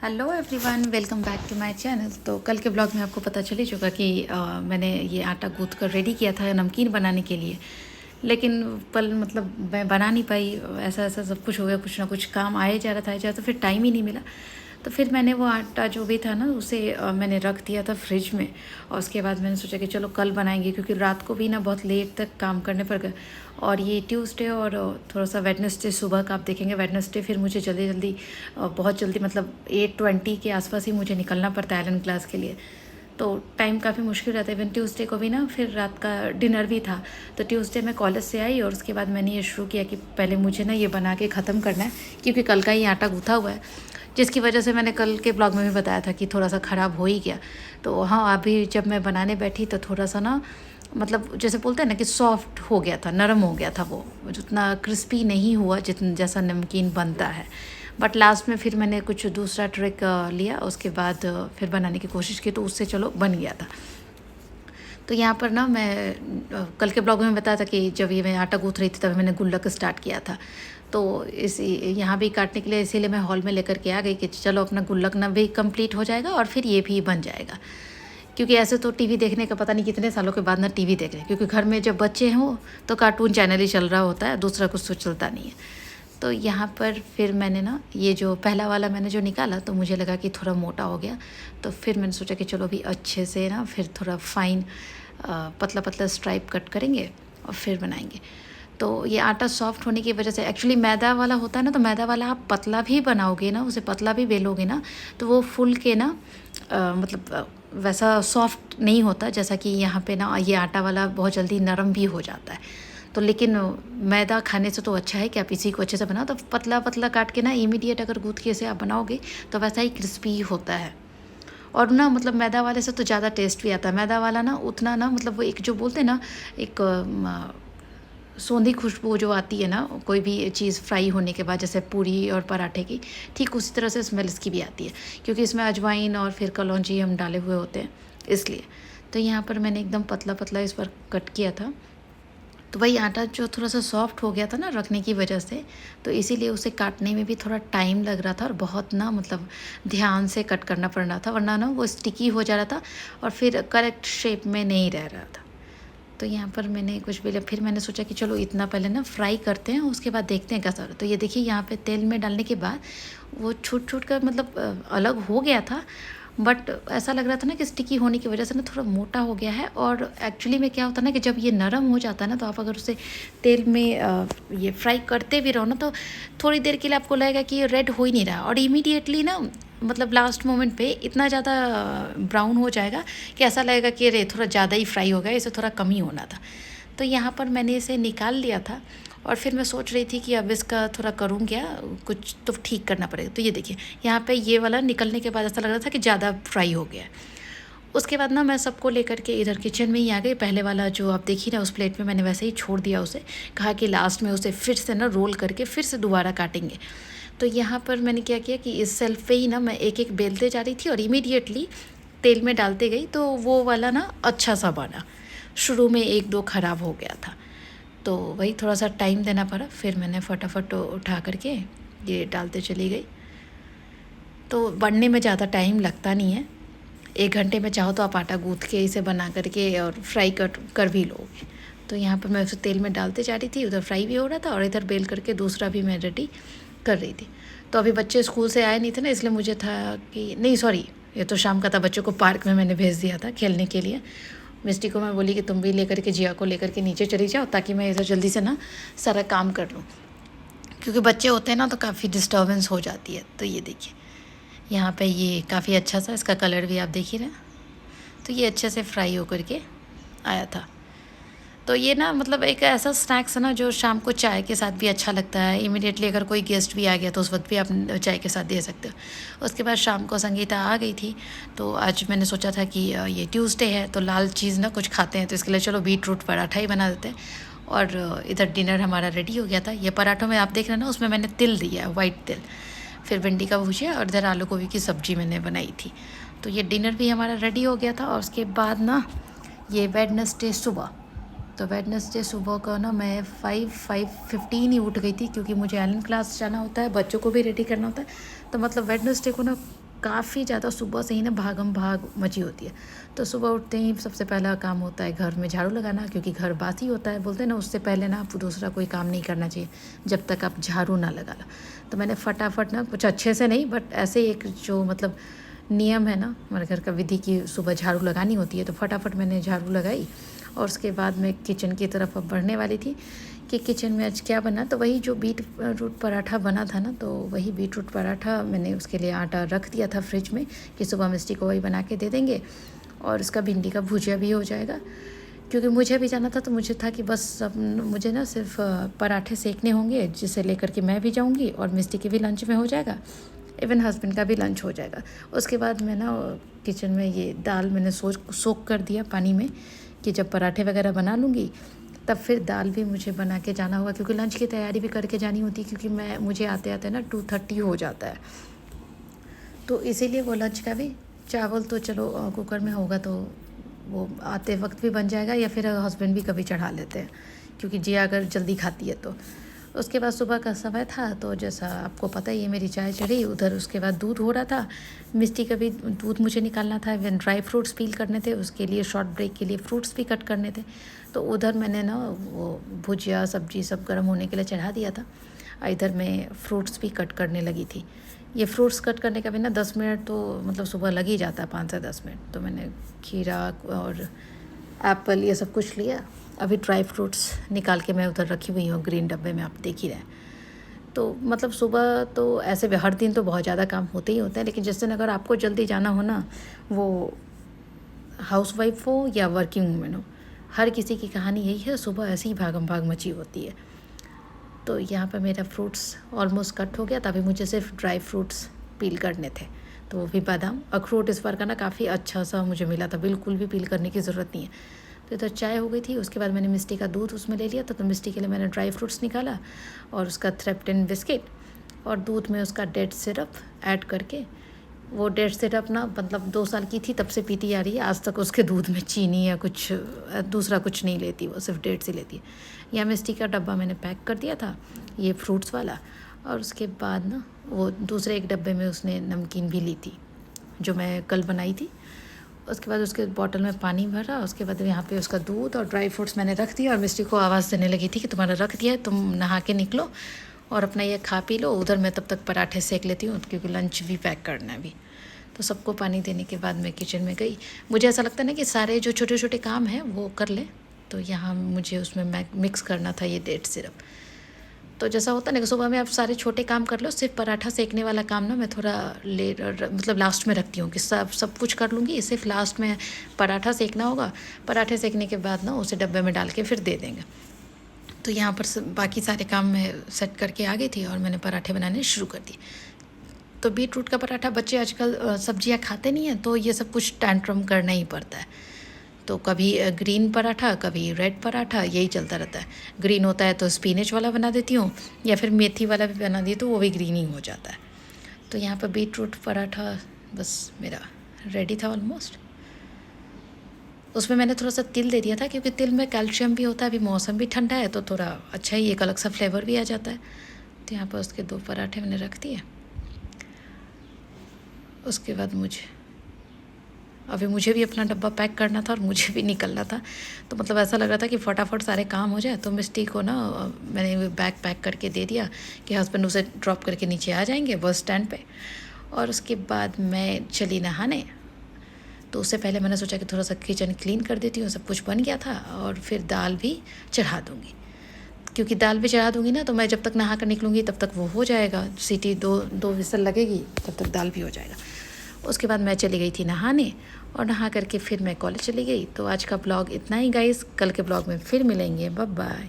Hello everyone, welcome back to my channel. तो कल के ब्लॉग में आपको पता चल ही चुका कि मैंने ये आटा गूँथ कर रेडी किया था नमकीन बनाने के लिए। लेकिन कल मतलब मैं बना नहीं पाई, ऐसा ऐसा सब कुछ हो गया, कुछ ना कुछ काम आए जा रहा था, तो फिर टाइम ही नहीं मिला। तो फिर मैंने वो आटा जो भी था ना उसे मैंने रख दिया था फ्रिज में। और उसके बाद मैंने सोचा कि चलो कल बनाएंगे, क्योंकि रात को भी ना बहुत लेट तक काम करने पड़ गए। और ये ट्यूसडे और थोड़ा सा वेडनेसडे सुबह का आप देखेंगे। वेडनेसडे फिर मुझे जल्दी जल्दी बहुत जल्दी मतलब 8:20 के आसपास ही मुझे निकलना पड़ता है आइलैंड क्लास के लिए। तो टाइम काफ़ी मुश्किल रहता है। इवन ट्यूसडे को भी ना फिर रात का डिनर भी था। तो ट्यूसडे मैं कॉलेज से आई और उसके बाद मैंने ये शुरू किया कि पहले मुझे ना ये बना के ख़त्म करना है, क्योंकि कल का ही आटा गूँथा हुआ है, जिसकी वजह से मैंने कल के ब्लॉग में भी बताया था कि थोड़ा सा ख़राब हो ही गया। तो हाँ, अभी जब मैं बनाने बैठी तो थोड़ा सा ना मतलब जैसे बोलते हैं ना कि सॉफ्ट हो गया था, नरम हो गया था, वो जितना क्रिस्पी नहीं हुआ जितना जैसा नमकीन बनता है। बट लास्ट में फिर मैंने कुछ दूसरा ट्रिक लिया, उसके बाद फिर बनाने की कोशिश की, तो उससे चलो बन गया था। तो यहाँ पर ना मैं कल के ब्लॉग में बताया था कि जब ये मैं आटा गूँथ रही थी तब मैंने गुल्लक स्टार्ट किया था। तो इस यहाँ भी काटने के लिए इसीलिए मैं हॉल में लेकर के आ गई कि चलो अपना गुल्लक ना भी कंप्लीट हो जाएगा और फिर ये भी बन जाएगा। क्योंकि ऐसे तो टीवी देखने का पता नहीं कितने सालों के बाद ना टीवी देख रहे हैं, क्योंकि घर में जब बच्चे हों तो कार्टून चैनल ही चल रहा होता है, दूसरा कुछ तो चलता नहीं है। तो यहाँ पर फिर मैंने ना ये जो पहला वाला मैंने जो निकाला तो मुझे लगा कि थोड़ा मोटा हो गया। तो फिर मैंने सोचा कि चलो अभी अच्छे से ना फिर थोड़ा फाइन पतला पतला स्ट्राइप कट करेंगे और फिर बनाएंगे। तो ये आटा सॉफ्ट होने की वजह से, एक्चुअली मैदा वाला होता है ना, तो मैदा वाला आप पतला भी बनाओगे ना, उसे पतला भी बेलोगे ना, तो वो फूल के ना मतलब वैसा सॉफ्ट नहीं होता जैसा कि यहाँ पे ना ये आटा वाला बहुत जल्दी नरम भी हो जाता है। तो लेकिन मैदा खाने से तो अच्छा है कि आप इसी को अच्छे से बनाओ। तो पतला पतला काट के ना इमीडिएट अगर गूँथ के इसे आप बनाओगे तो वैसा ही क्रिस्पी होता है। और ना मतलब मैदा वाले से तो ज़्यादा टेस्ट भी आता है। मैदा वाला ना उतना ना मतलब वो एक जो बोलते हैं ना, एक सोंधी खुशबू जो आती है ना कोई भी चीज़ फ्राई होने के बाद, जैसे पूरी और पराठे की, ठीक उसी तरह से स्मेल इसकी भी आती है, क्योंकि इसमें अजवाइन और फिर कलौंजी हम डाले हुए होते हैं इसलिए। तो यहाँ पर मैंने एकदम पतला पतला इस पर कट किया था। तो वही आटा जो थोड़ा सा सॉफ्ट हो गया था ना रखने की वजह से, तो इसीलिए उसे काटने में भी थोड़ा टाइम लग रहा था और बहुत ना मतलब ध्यान से कट करना पड़ रहा था, वरना ना वो स्टिकी हो जा रहा था और फिर करेक्ट शेप में नहीं रह रहा था। तो यहाँ पर मैंने कुछ भी फिर मैंने सोचा कि चलो इतना पहले ना फ्राई करते हैं, उसके बाद देखते हैं कैसा हो रहा है। तो ये देखिए यहाँ पे तेल में डालने के बाद वो छूट छूट कर मतलब अलग हो गया था। बट ऐसा लग रहा था ना कि स्टिकी होने की वजह से ना थोड़ा मोटा हो गया है। और एक्चुअली में क्या होता है ना कि जब ये नरम हो जाता है ना, तो आप अगर उसे तेल में ये फ्राई करते भी रहो ना, तो थोड़ी देर के लिए आपको लगेगा कि ये रेड हो ही नहीं रहा, और इमीडिएटली ना मतलब लास्ट मोमेंट पे इतना ज़्यादा ब्राउन हो जाएगा कि ऐसा लगेगा कि अरे थोड़ा ज़्यादा ही फ्राई हो गया, इसे थोड़ा कम ही होना था। तो यहाँ पर मैंने इसे निकाल लिया था और फिर मैं सोच रही थी कि अब इसका थोड़ा करूँ क्या, कुछ तो ठीक करना पड़ेगा। तो ये देखिए यहाँ पे ये वाला निकलने के बाद ऐसा लग रहा था कि ज़्यादा फ्राई हो गया। उसके बाद ना मैं सबको लेकर के इधर किचन में ही आ गई। पहले वाला जो आप देखिए ना उस प्लेट में मैंने वैसे ही छोड़ दिया उसे, कहा कि लास्ट में उसे फिर से ना रोल करके फिर से दोबारा काटेंगे। तो यहाँ पर मैंने क्या किया कि इस सेल्फ पे ही ना मैं एक एक बेलते जा रही थी और इमीडिएटली तेल में डालते गई, तो वो वाला ना अच्छा सा बना। शुरू में एक दो ख़राब हो गया था, तो वही थोड़ा सा टाइम देना पड़ा। फिर मैंने फटाफट उठा करके ये डालते चली गई। तो बनने में ज़्यादा टाइम लगता नहीं है, 1 घंटे में चाहो तो आप आटा गूँथ के इसे बना करके और फ्राई कर भी लोगे। तो यहाँ पर मैं उसे तेल में डालते जा रही थी, उधर फ्राई भी हो रहा था और इधर बेल करके दूसरा भी मैं रेडी कर रही थी। तो अभी बच्चे स्कूल से आए नहीं थे ना, इसलिए मुझे था कि नहीं सॉरी, ये तो शाम का था, बच्चों को पार्क में मैंने भेज दिया था खेलने के लिए। मिस्टी को मैं बोली कि तुम भी लेकर के जिया को लेकर के नीचे चली जाओ, ताकि मैं इधर जल्दी से ना सारा काम कर लूँ, क्योंकि बच्चे होते हैं ना तो काफ़ी डिस्टर्बेंस हो जाती है। तो ये देखिए यहाँ पे ये काफ़ी अच्छा सा इसका कलर भी आप देख ही रहे हैं। तो ये अच्छे से फ्राई होकर के आया था। तो ये ना मतलब एक ऐसा स्नैक्स है ना जो शाम को चाय के साथ भी अच्छा लगता है। इमीडिएटली अगर कोई गेस्ट भी आ गया तो उस वक्त भी आप चाय के साथ दे सकते हो। उसके बाद शाम को संगीता आ गई थी, तो आज मैंने सोचा था कि ये ट्यूसडे है तो लाल चीज़ ना कुछ खाते हैं, तो इसके लिए चलो बीट रूट पराठा ही बना देते हैं। और इधर डिनर हमारा रेडी हो गया था। ये पराठों में आप देख रहे हैं ना, उसमें मैंने तिल दिया है, वाइट तिल। फिर भिंडी का भुजिया और इधर आलू गोभी की सब्ज़ी मैंने बनाई थी। तो ये डिनर भी हमारा रेडी हो गया था। और उसके बाद ना ये वेडनेसडे सुबह, तो वेडनेसडे सुबह का ना मैं 5:15 ही उठ गई थी, क्योंकि मुझे आइलैंड क्लास जाना होता है, बच्चों को भी रेडी करना होता है। तो मतलब वेडनेसडे को ना काफ़ी ज़्यादा सुबह से ही ना भागम भाग मची होती है। तो सुबह उठते ही सबसे पहला काम होता है घर में झाड़ू लगाना, क्योंकि घर बासी होता है। बोलते हैं ना, उससे पहले ना आप दूसरा कोई काम नहीं करना चाहिए जब तक आप झाड़ू ना लगा लो। तो मैंने फटाफट ना, कुछ अच्छे से नहीं बट ऐसे एक जो मतलब नियम है ना हमारे घर का, विधि की सुबह झाड़ू लगानी होती है, तो फटाफट मैंने झाड़ू लगाई। और उसके बाद मैं किचन की तरफ अब बढ़ने वाली थी कि किचन में आज क्या बना। तो वही जो बीट रूट पराठा बना था ना, तो वही बीट रूट पराठा मैंने उसके लिए आटा रख दिया था फ्रिज में कि सुबह मिस्टी को वही बना के दे देंगे। और उसका भिंडी का भुजिया भी हो जाएगा, क्योंकि मुझे भी जाना था। तो मुझे था कि बस अब मुझे ना सिर्फ पराठे सेकने होंगे, जिसे लेकर के मैं भी जाऊँगी और मिस्टी के भी लंच में हो जाएगा, इवन हस्बैंड का भी लंच हो जाएगा। उसके बाद मैं ना किचन में ये दाल मैंने सोक कर दिया पानी में कि जब पराठे वगैरह बना लूँगी तब फिर दाल भी मुझे बना के जाना होगा, क्योंकि लंच की तैयारी भी करके जानी होती है, क्योंकि मुझे आते आते ना 2:30 हो जाता है। तो इसीलिए वो लंच का भी, चावल तो चलो कुकर में होगा तो वो आते वक्त भी बन जाएगा, या फिर हस्बैंड भी कभी चढ़ा लेते हैं, क्योंकि जिया अगर जल्दी खाती है तो। उसके बाद सुबह का समय था, तो जैसा आपको पता ही है मेरी चाय चढ़ी उधर। उसके बाद दूध हो रहा था, मिस्टी का भी दूध मुझे निकालना था, इवन ड्राई फ्रूट्स पील करने थे, उसके लिए शॉर्ट ब्रेक के लिए फ्रूट्स भी कट करने थे। तो उधर मैंने ना वो भुजिया सब्जी सब गर्म होने के लिए चढ़ा दिया था, इधर मैं फ्रूट्स भी कट करने लगी थी। ये फ्रूट्स कट करने का भी ना 10 मिनट तो मतलब सुबह लग ही जाता है, 5 से 10 मिनट। तो मैंने खीरा और एप्पल ये सब कुछ लिया। अभी ड्राई फ्रूट्स निकाल के मैं उधर रखी हुई हूँ ग्रीन डब्बे में, आप देख ही रहे हैं। तो मतलब सुबह तो ऐसे भी हर दिन तो बहुत ज़्यादा काम होते ही होते हैं, लेकिन जिस दिन अगर आपको जल्दी जाना हो ना, वो हाउसवाइफ हो या वर्किंग वूमेन हो, हर किसी की कहानी यही है, सुबह ऐसी ही भागम भाग मची होती है। तो यहाँ पर मेरा फ्रूट्स ऑलमोस्ट कट हो गया, तभी मुझे सिर्फ ड्राई फ्रूट्स पील करने थे। तो वो भी बादाम, अखरोट इस बार का ना काफ़ी अच्छा सा मुझे मिला था, बिल्कुल भी पील करने की ज़रूरत नहीं है। तो इधर चाय हो गई थी। उसके बाद मैंने मिस्टी का दूध उसमें ले लिया था, तो मिस्टी के लिए मैंने ड्राई फ्रूट्स निकाला और उसका थ्रेप्टन बिस्किट और दूध में उसका डेट सिरप ऐड करके, वो डेट सिरप ना मतलब 2 साल की थी तब से पीती आ रही है, आज तक उसके दूध में चीनी या कुछ दूसरा कुछ नहीं लेती, वो सिर्फ डेट से लेती है। या मिस्टी का डब्बा मैंने पैक कर दिया था, ये फ्रूट्स वाला। और उसके बाद ना वो दूसरे एक डब्बे में उसने नमकीन भी ली थी जो मैं कल बनाई थी। उसके बाद उसके बॉटल में पानी भरा, उसके बाद यहाँ पे उसका दूध और ड्राई फ्रूट्स मैंने रख दिया। और मिस्टी को आवाज़ देने लगी थी कि तुम्हारा रख दिया है, तुम नहा के निकलो और अपना ये खा पी लो। उधर मैं तब तक पराठे सेक लेती हूँ, क्योंकि लंच भी पैक करना है अभी। तो सबको पानी देने के बाद मैं किचन में गई। मुझे ऐसा लगता है ना कि सारे जो छोटे छोटे काम हैं वो कर ले। तो यहाँ मुझे उसमें मिक्स करना था ये डेट सिरप। तो जैसा होता है ना कि सुबह में आप सारे छोटे काम कर लो, सिर्फ पराठा सेकने वाला काम ना मैं थोड़ा मतलब लास्ट में रखती हूँ कि सब कुछ कर लूँगी, सिर्फ लास्ट में पराठा सेकना होगा। पराठे सेकने के बाद ना उसे डब्बे में डाल के फिर दे देंगे। तो यहाँ पर बाकी सारे काम मैं सेट करके आ गई थी और मैंने पराठे बनाने शुरू कर दिए। तो बीट रूट का पराठा बच्चे आजकल सब्जियाँ खाते नहीं हैं, तो ये सब कुछ टैंट्रम करना ही पड़ता है। तो कभी ग्रीन पराठा, कभी रेड पराठा, यही चलता रहता है। ग्रीन होता है तो स्पिनच वाला बना देती हूँ, या फिर मेथी वाला भी बना दी तो वो भी ग्रीन ही हो जाता है। तो यहाँ पर बीट रूट पराठा बस मेरा रेडी था ऑलमोस्ट। उसमें मैंने थोड़ा सा तिल दे दिया था, क्योंकि तिल में कैल्शियम भी होता है। अभी मौसम भी ठंडा है तो थोड़ा अच्छा ही एक अलग सा फ्लेवर भी आ जाता है। तो यहाँ पर उसके 2 पराठे मैंने रख दिए। उसके बाद अभी मुझे भी अपना डब्बा पैक करना था और मुझे भी निकलना था। तो मतलब ऐसा लग रहा था कि फटाफट सारे काम हो जाए। तो मिस्टी को ना मैंने बैग पैक करके दे दिया कि हस्बैंड उसे ड्रॉप करके नीचे आ जाएंगे बस स्टैंड पे। और उसके बाद मैं चली नहाने। तो उससे पहले मैंने सोचा कि थोड़ा सा किचन क्लीन कर देती हूँ, सब कुछ बन गया था। और फिर दाल भी चढ़ा दूँगी, क्योंकि दाल भी चढ़ा दूँगी ना तो मैं जब तक नहा कर निकलूँगी तब तक वो हो जाएगा, सीटी दो विसल लगेगी, तब तक दाल भी हो जाएगा। उसके बाद मैं चली गई थी नहाने, और नहा करके फिर मैं कॉलेज चली गई। तो आज का ब्लॉग इतना ही गाइस, कल के ब्लॉग में फिर मिलेंगे, बाय बाय।